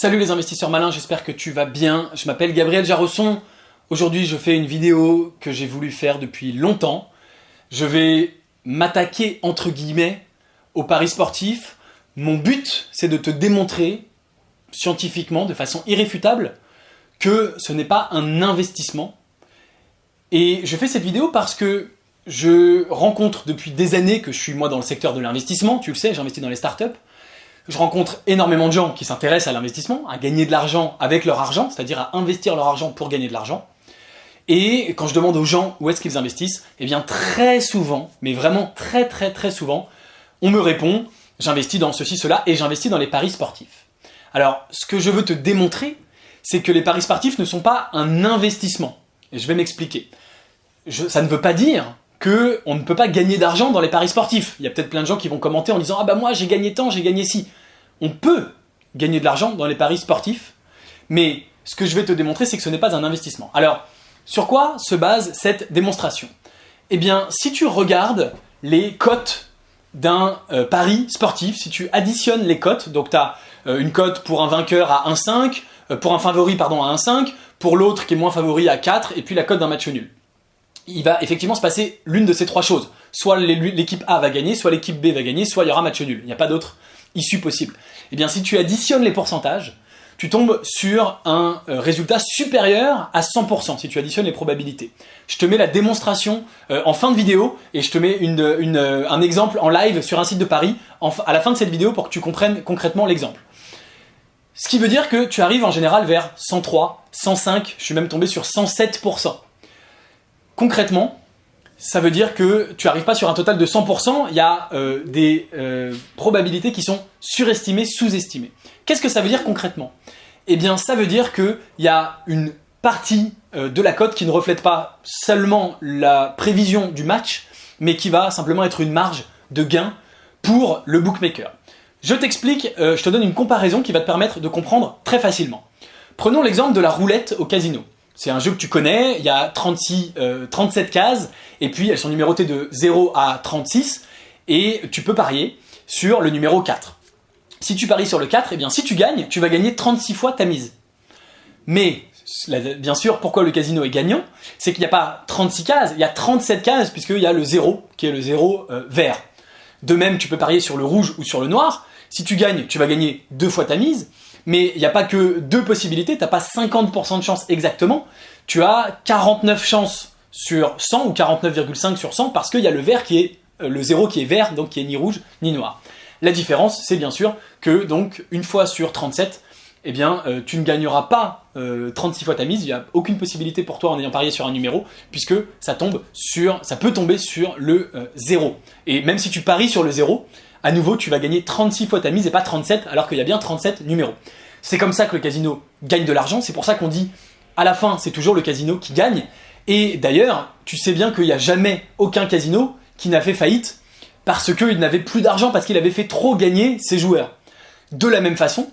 Salut les investisseurs malins, j'espère que tu vas bien. Je m'appelle Gabriel Jarosson. Aujourd'hui, je fais une vidéo que j'ai voulu faire depuis longtemps. Je vais m'attaquer, entre guillemets, aux paris sportifs. Mon but, c'est de te démontrer, scientifiquement, de façon irréfutable, que ce n'est pas un investissement. Et je fais cette vidéo parce que je rencontre depuis des années que je suis moi dans le secteur de l'investissement. Tu le sais, j'investis dans les startups. Je rencontre énormément de gens qui s'intéressent à l'investissement, à gagner de l'argent avec leur argent, c'est-à-dire à investir leur argent pour gagner de l'argent. Et quand je demande aux gens où est-ce qu'ils investissent, eh bien très souvent, mais vraiment très souvent, on me répond « j'investis dans ceci, cela et j'investis dans les paris sportifs ». Alors, ce que je veux te démontrer, c'est que les paris sportifs ne sont pas un investissement. Et je vais m'expliquer. Ça ne veut pas dire qu'on ne peut pas gagner d'argent dans les paris sportifs. Il y a peut-être plein de gens qui vont commenter en disant « ah bah moi j'ai gagné tant, j'ai gagné ci ». On peut gagner de l'argent dans les paris sportifs, mais ce que je vais te démontrer, c'est que ce n'est pas un investissement. Alors, sur quoi se base cette démonstration ? Eh bien, si tu regardes les cotes d'un pari sportif, si tu additionnes les cotes, donc tu as une cote pour un vainqueur à 1,5, pour un favori à 1,5, pour l'autre qui est moins favori à 4, et puis la cote d'un match nul. Il va effectivement se passer l'une de ces trois choses. Soit l'équipe A va gagner, soit l'équipe B va gagner, soit il y aura match nul. Il n'y a pas d'autre issue possible. Eh bien, si tu additionnes les pourcentages, tu tombes sur un résultat supérieur à 100%, si tu additionnes les probabilités. Je te mets la démonstration en fin de vidéo, et je te mets un exemple en live sur un site de paris à la fin de cette vidéo pour que tu comprennes concrètement l'exemple. Ce qui veut dire que tu arrives en général vers 103, 105, je suis même tombé sur 107%. Concrètement, ça veut dire que tu n'arrives pas sur un total de 100%, il y a des probabilités qui sont surestimées, sous-estimées. Qu'est-ce que ça veut dire concrètement ? Eh bien, ça veut dire qu'il y a une partie de la cote qui ne reflète pas seulement la prévision du match, mais qui va simplement être une marge de gain pour le bookmaker. Je t'explique, je te donne une comparaison qui va te permettre de comprendre très facilement. Prenons l'exemple de la roulette au casino. C'est un jeu que tu connais, il y a 37 cases, et puis elles sont numérotées de 0 à 36, et tu peux parier sur le numéro 4. Si tu paries sur le 4, eh bien si tu gagnes, tu vas gagner 36 fois ta mise. Mais, bien sûr, pourquoi le casino est gagnant ? C'est qu'il n'y a pas 36 cases, il y a 37 cases, puisqu'il y a le 0, qui est le 0 vert. De même, tu peux parier sur le rouge ou sur le noir. Si tu gagnes, tu vas gagner 2 fois ta mise. Mais il n'y a pas que 2 possibilités, tu n'as pas 50% de chance exactement, tu as 49 chances sur 100 ou 49,5 sur 100 parce qu'il y a le 0 qui est vert, donc qui est ni rouge ni noir. La différence, c'est bien sûr que donc une fois sur 37, eh bien, tu ne gagneras pas 36 fois ta mise, il n'y a aucune possibilité pour toi en ayant parié sur un numéro, puisque ça peut tomber sur le 0. Et même si tu paries sur le 0, à nouveau, tu vas gagner 36 fois ta mise et pas 37, alors qu'il y a bien 37 numéros. C'est comme ça que le casino gagne de l'argent, c'est pour ça qu'on dit, à la fin, c'est toujours le casino qui gagne. Et d'ailleurs, tu sais bien qu'il n'y a jamais aucun casino qui n'a fait faillite parce qu'il n'avait plus d'argent, parce qu'il avait fait trop gagner ses joueurs. De la même façon,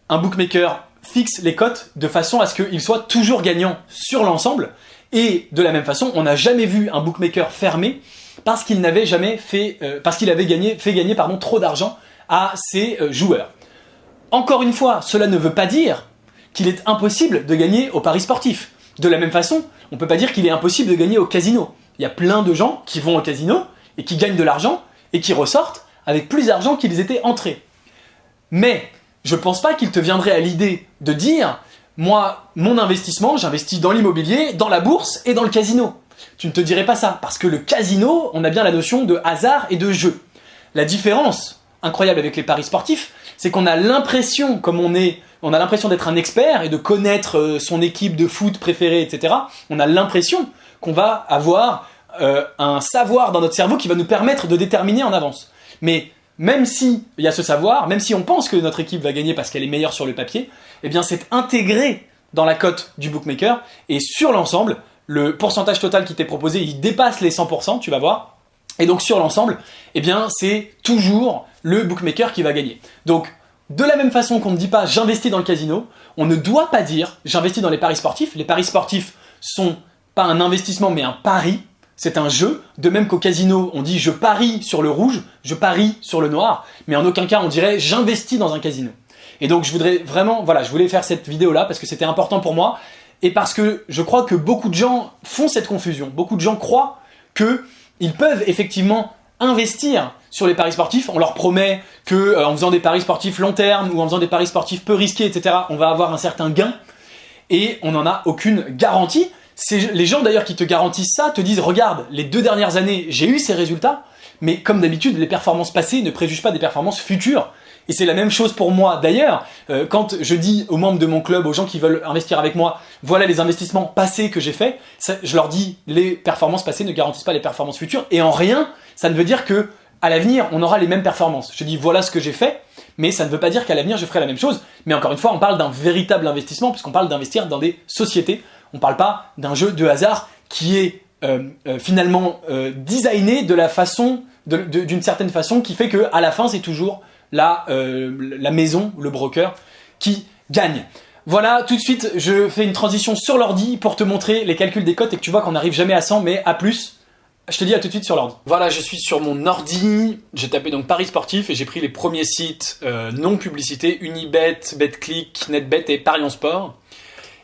un bookmaker fixe les cotes de façon à ce qu'il soit toujours gagnant sur l'ensemble. Et de la même façon, on n'a jamais vu un bookmaker fermé parce qu'il n'avait jamais fait gagner trop d'argent à ses joueurs. Encore une fois, cela ne veut pas dire qu'il est impossible de gagner au paris sportif. De la même façon, on ne peut pas dire qu'il est impossible de gagner au casino. Il y a plein de gens qui vont au casino et qui gagnent de l'argent et qui ressortent avec plus d'argent qu'ils étaient entrés. Mais je ne pense pas qu'il te viendrait à l'idée de dire « moi, mon investissement, j'investis dans l'immobilier, dans la bourse et dans le casino ». Tu ne te dirais pas ça, parce que le casino, on a bien la notion de hasard et de jeu. La différence incroyable avec les paris sportifs, c'est qu'on a l'impression, comme on a l'impression d'être un expert et de connaître son équipe de foot préférée, etc. On a l'impression qu'on va avoir un savoir dans notre cerveau qui va nous permettre de déterminer en avance. Mais même s'il y a ce savoir, même si on pense que notre équipe va gagner parce qu'elle est meilleure sur le papier, eh bien c'est intégré dans la cote du bookmaker, et sur l'ensemble, le pourcentage total qui t'est proposé, il dépasse les 100%, tu vas voir. Et donc sur l'ensemble, eh bien c'est toujours le bookmaker qui va gagner. Donc de la même façon qu'on ne dit pas j'investis dans le casino, on ne doit pas dire j'investis dans les paris sportifs. Les paris sportifs sont pas un investissement mais un pari, c'est un jeu. De même qu'au casino, on dit je parie sur le rouge, je parie sur le noir, mais en aucun cas on dirait j'investis dans un casino. Et donc je voudrais vraiment, voilà, je voulais faire cette vidéo là parce que c'était important pour moi et parce que je crois que beaucoup de gens font cette confusion. Beaucoup de gens croient qu'ils peuvent effectivement investir sur les paris sportifs. On leur promet que en faisant des paris sportifs long terme ou en faisant des paris sportifs peu risqués, etc., on va avoir un certain gain et on n'en a aucune garantie. Les gens d'ailleurs qui te garantissent ça te disent regarde, les 2 dernières années j'ai eu ces résultats, mais comme d'habitude les performances passées ne préjugent pas des performances futures. Et c'est la même chose pour moi d'ailleurs, quand je dis aux membres de mon club, aux gens qui veulent investir avec moi, voilà les investissements passés que j'ai faits, je leur dis les performances passées ne garantissent pas les performances futures, et en rien, ça ne veut dire que à l'avenir on aura les mêmes performances. Je dis voilà ce que j'ai fait, mais ça ne veut pas dire qu'à l'avenir je ferai la même chose. Mais encore une fois, on parle d'un véritable investissement, puisqu'on parle d'investir dans des sociétés. On ne parle pas d'un jeu de hasard qui est finalement designé de la façon, d'une certaine façon, qui fait qu'à la fin c'est toujours la maison, le broker, qui gagne. Voilà, tout de suite, je fais une transition sur l'ordi pour te montrer les calculs des cotes et que tu vois qu'on n'arrive jamais à 100, mais à plus. Je te dis à tout de suite sur l'ordi. Voilà, je suis sur mon ordi, j'ai tapé donc Paris Sportif et j'ai pris les premiers sites non publicités, Unibet, Betclic, NetBet et Parions Sport.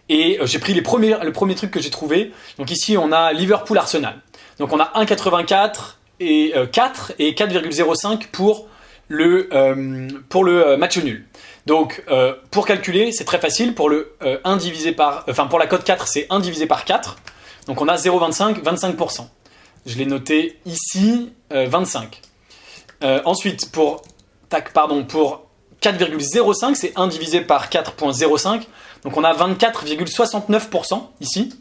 Et j'ai pris le premier truc que j'ai trouvé. Donc ici, on a Liverpool-Arsenal. Donc on a 1,84 et 4 et 4,05 pour le match nul. Donc pour calculer, c'est très facile. Pour le 1 divisé par, pour la cote 4, c'est 1 divisé par 4. Donc on a 0,25, 25%. Je l'ai noté ici, 25. Ensuite, pour 4,05, c'est 1 divisé par 4,05. Donc on a 24,69% ici.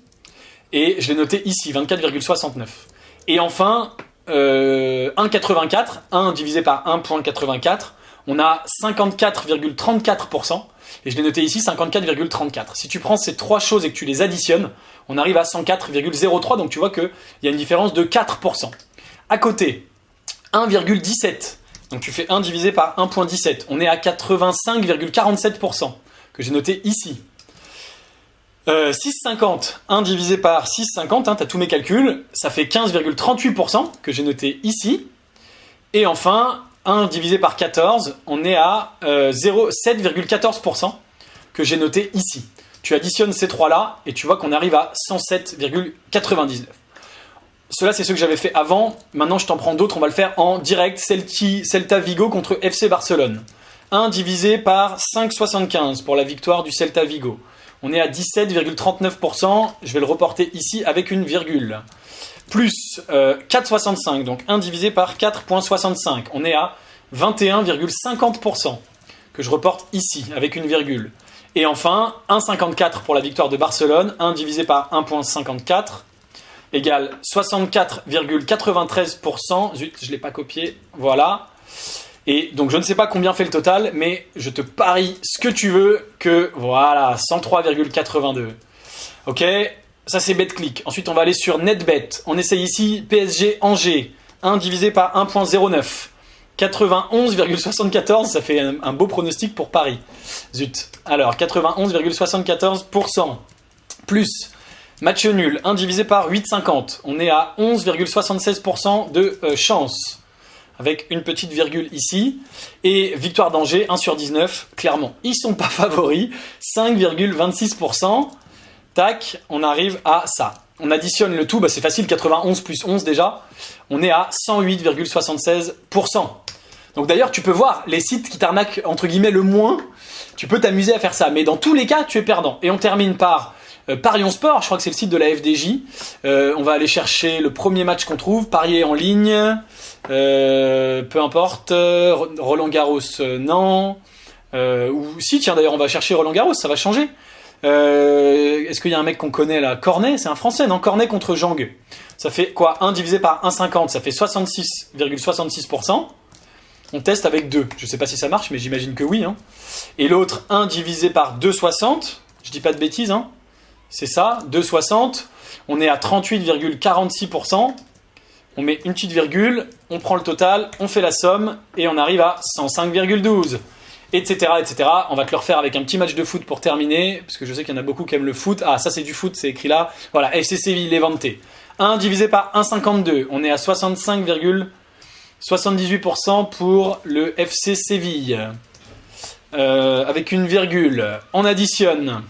Et je l'ai noté ici, 24,69. Et enfin, 1,84, 1 divisé par 1,84, on a 54,34%. Et je l'ai noté ici, 54,34. Si tu prends ces trois choses et que tu les additionnes, on arrive à 104,03. Donc tu vois qu'il y a une différence de 4%. À côté, 1,17. Donc tu fais 1 divisé par 1,17. On est à 85,47%, que j'ai noté ici. 6,50, 1 divisé par 6,50, tu as tous mes calculs, ça fait 15,38% que j'ai noté ici. Et enfin, 1 divisé par 14, on est à 7,14% que j'ai noté ici. Tu additionnes ces trois-là et tu vois qu'on arrive à 107,99. Cela, c'est ce que j'avais fait avant. Maintenant, je t'en prends d'autres. On va le faire en direct. Celta Vigo contre FC Barcelone. 1 divisé par 5,75 pour la victoire du Celta Vigo. On est à 17,39%. Je vais le reporter ici avec une virgule. Plus 4,65. Donc 1 divisé par 4,65. On est à 21,50% que je reporte ici avec une virgule. Et enfin, 1,54 pour la victoire de Barcelone. 1 divisé par 1,54 égale 64,93%. Zut, je ne l'ai pas copié. Voilà. Et donc je ne sais pas combien fait le total, mais je te parie ce que tu veux que voilà, 103,82. Ok, ça c'est Betclic. Ensuite on va aller sur NetBet. On essaye ici PSG Angers. 1 divisé par 1,09. 91,74, ça fait un beau pronostic pour Paris. Zut. Alors 91,74%. Plus match nul, 1 divisé par 8,50. On est à 11,76% de chance. Avec une petite virgule ici. Et victoire d'Angers, 1 sur 19. Clairement, ils ne sont pas favoris. 5,26%. Tac, on arrive à ça. On additionne le tout, c'est facile, 91 plus 11 déjà. On est à 108,76%. Donc d'ailleurs, tu peux voir les sites qui t'arnaquent entre guillemets le moins. Tu peux t'amuser à faire ça. Mais dans tous les cas, tu es perdant. Et on termine par Parions Sport. Je crois que c'est le site de la FDJ. On va aller chercher le premier match qu'on trouve. Parier en ligne. Peu importe, Roland Garros, non. Ou si, tiens, d'ailleurs, on va chercher Roland Garros, ça va changer. Est-ce qu'il y a un mec qu'on connaît là? Cornet, c'est un français, non? Cornet contre Jang. Ça fait quoi? 1 divisé par 1,50, ça fait 66,66%. On teste avec 2. Je sais pas si ça marche, mais j'imagine que oui. Hein. Et l'autre, 1 divisé par 2,60. Je dis pas de bêtises, hein. C'est ça, 2,60. On est à 38,46%. On met une petite virgule, on prend le total, on fait la somme et on arrive à 105,12, etc., etc. On va te le refaire avec un petit match de foot pour terminer, parce que je sais qu'il y en a beaucoup qui aiment le foot. Ah, ça c'est du foot, c'est écrit là. Voilà, FC Séville, Levante. 1 divisé par 1,52, on est à 65,78% pour le FC Séville. avec une virgule. On additionne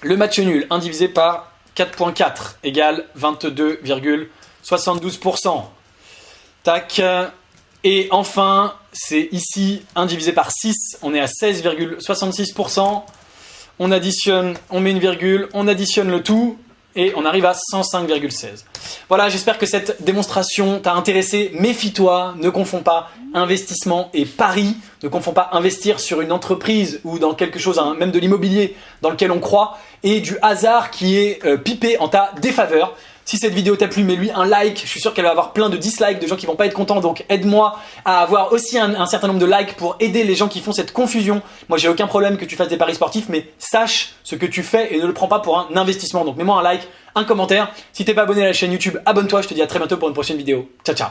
le match nul 1 divisé par 4.4 égale 22,72%. Tac. Et enfin, c'est ici 1 divisé par 6, on est à 16,66%. On additionne, on met une virgule, on additionne le tout et on arrive à 105,16. Voilà, j'espère que cette démonstration t'a intéressé. Méfie-toi, ne confonds pas investissement et pari. Ne confonds pas investir sur une entreprise ou dans quelque chose, même de l'immobilier dans lequel on croit, et du hasard qui est pipé en ta défaveur. Si cette vidéo t'a plu, mets-lui un like. Je suis sûr qu'elle va avoir plein de dislikes, de gens qui vont pas être contents. Donc aide-moi à avoir aussi un certain nombre de likes pour aider les gens qui font cette confusion. Moi, j'ai aucun problème que tu fasses des paris sportifs, mais sache ce que tu fais et ne le prends pas pour un investissement. Donc mets-moi un like, un commentaire. Si t'es pas abonné à la chaîne YouTube, abonne-toi. Je te dis à très bientôt pour une prochaine vidéo. Ciao, ciao.